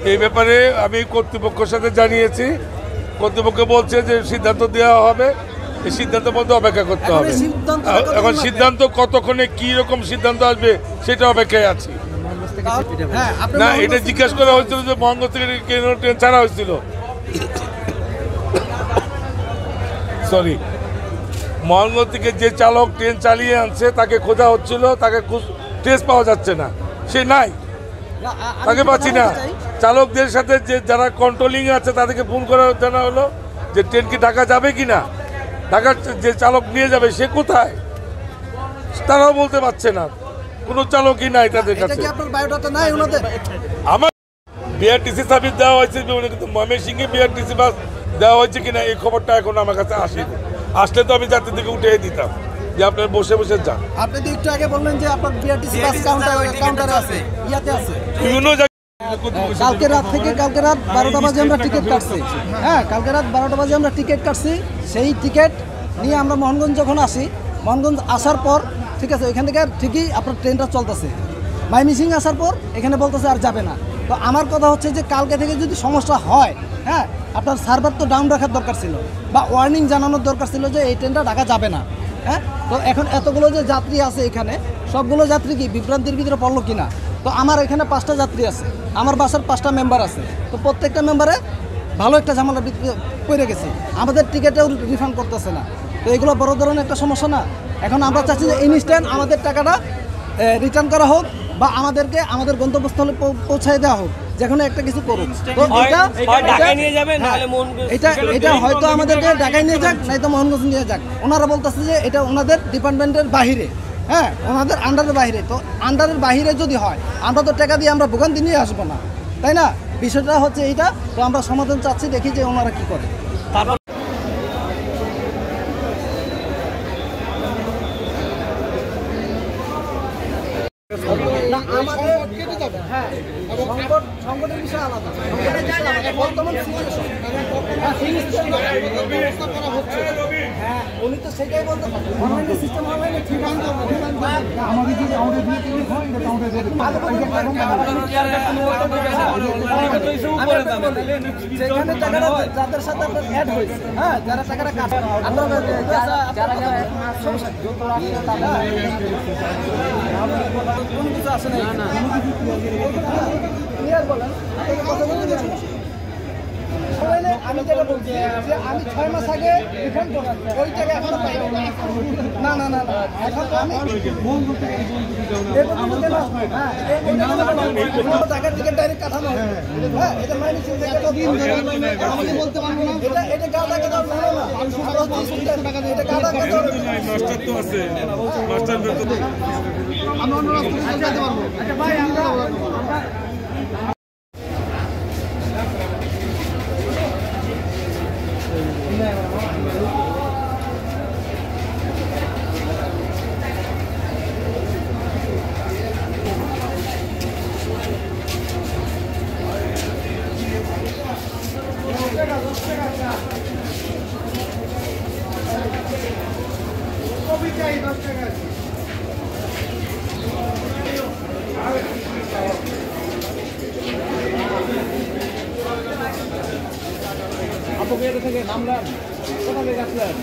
এই ব্যাপারে আমি কর্তৃপক্ষের সাথে জানিয়েছি। কর্তৃপক্ষ বলছে যে সিদ্ধান্ত দেওয়া হবে, এই সিদ্ধান্ত মধ্যে অপেক্ষা করতে হবে। এখন সিদ্ধান্ত কতক্ষণে কি রকম সিদ্ধান্ত আসবে সেটা অপেক্ষায় আছি। না, এটা জিজ্ঞাসা করা হয়েছিল যে মোহনগঞ্জ থেকে কেন ট্রেন ছাড়া হয়েছিল। সরি, মোহনগঞ্জ থেকে যে চালক ট্রেন চালিয়ে আনছে তাকে খোঁজা হচ্ছিল, তাকে ট্রেস পাওয়া যাচ্ছে না, সে নাই, তাকে পাচ্ছি না। চালকদের সাথে যে যারা কন্ট্রোলিং আছে তাদেরকে ফোন করা জানা হলো যে ট্রেন কি ঢাকা যাবে কি না, ঢাকার যে চালক নিয়ে যাবে সে কোথায়, তারাও বলতে পারছে না, কোনো চালকই নাই তাদের কাছে। আমার বিআরটিসি সার্ভিস দেওয়া হয়েছে, কিন্তু ময়মনসিংহে বিআরটিসি বাস দেওয়া হয়েছে কিনা এই খবরটা এখন আমার কাছে আসেনি। আসলে তো আমি যাত্রীদেরকে উঠে দিতাম যে আপনার বসে বসে যান। আপনি তো একটু আগে বললেন যে আপনার বিআরটিসি বাস কাউন্টারে আছে, ইয়াতে আছে বিভিন্ন কালকে রাত 12টা বাজে আমরা টিকিট কাটছি। হ্যাঁ, কালকে রাত 12টা বাজে আমরা টিকিট কাটছি। সেই টিকিট নিয়ে আমরা মোহনগঞ্জ যখন আসি, মোহনগঞ্জ আসার পর ঠিক আছে, ওইখান থেকে ঠিকই আপনার ট্রেনটা চলতেছে। ময়মনসিংহ আসার পর এখানে বলতেছে আর যাবে না। তো আমার কথা হচ্ছে যে কালকে থেকে যদি সমস্যা হয়, হ্যাঁ, আপনার সার্ভার তো ডাউন রাখার দরকার ছিল বা ওয়ার্নিং জানানোর দরকার ছিল যে এই ট্রেনটা ঢাকা যাবে না। হ্যাঁ, তো এখন এতগুলো যে যাত্রী আছে এখানে, সবগুলো যাত্রী কি বিভ্রান্তির ভিতরে পড়লো কিনা? তো আমার এখানে 5টা যাত্রী আছে, আমার বাসার 5টা মেম্বার আছে। তো প্রত্যেকটা মেম্বারে ভালো একটা ঝামেলা পড়ে গেছে, আমাদের টিকিটেও রিফান্ড করতেছে না। তো এগুলো বড় ধরনের একটা সমস্যা না? এখন আমরা চাচ্ছি যে ইনস্ট্যান্ট আমাদের টাকাটা রিটার্ন করা হোক বা আমাদেরকে আমাদের গন্তব্যস্থলে পৌঁছায় দেওয়া হোক, যেখানে একটা কিছু করুক। তো এটা হয়তো আমাদেরকে ঢাকায় নিয়ে যাক, নয়তো মোহনগঞ্জ নিয়ে যাক। ওনারা বলতেছে যে এটা ওনাদের ডিপার্টমেন্টের বাহিরে, হ্যাঁ, ওনাদের আন্ডারের বাহিরে। তো আন্ডারের বাহিরে যদি হয়, আমরা তো টাকা দিয়ে আমরা ভোগান্তি নিয়ে আসবো না, তাই না? বিষয়টা হচ্ছে এইটা। তো আমরা সমাধান চাচ্ছি, দেখি যে ওনারা কি করে। সংকটের বিষয় আলাদা, বর্তমান হ্যাঁ, উনি তো সেটাই বলতে অনলাইনে সিস্টেম অনলাইনে যেখানে টাকাটা যাদের সাথে আপনার অ্যাড হয়েছে, হ্যাঁ, যারা টাকাটা কাটে কোনো কিছু আসে না। আমি যেটা বলছি যে আমি 6 মাস আগে রিফান্ড করলাম, ওই টাকা এখনো পাই না। না, এখন তো আমি টাকার টিকিট ডাইরেক্ট কাটানো, হ্যাঁ, এটা ময়মনসিংহ থেকে তো দিন ধরে আমাকে বলতে পারবো না, এটা গাদা গাদা ভালো না, এটা গাদা গাদা মাস্টার তো আছে, মাস্টার তো আমরা অন্য রাস্তায় যেতে পারবো। আচ্ছা ভাই, আমরা থেকে নামলাম, কোথায় গেছিলেন?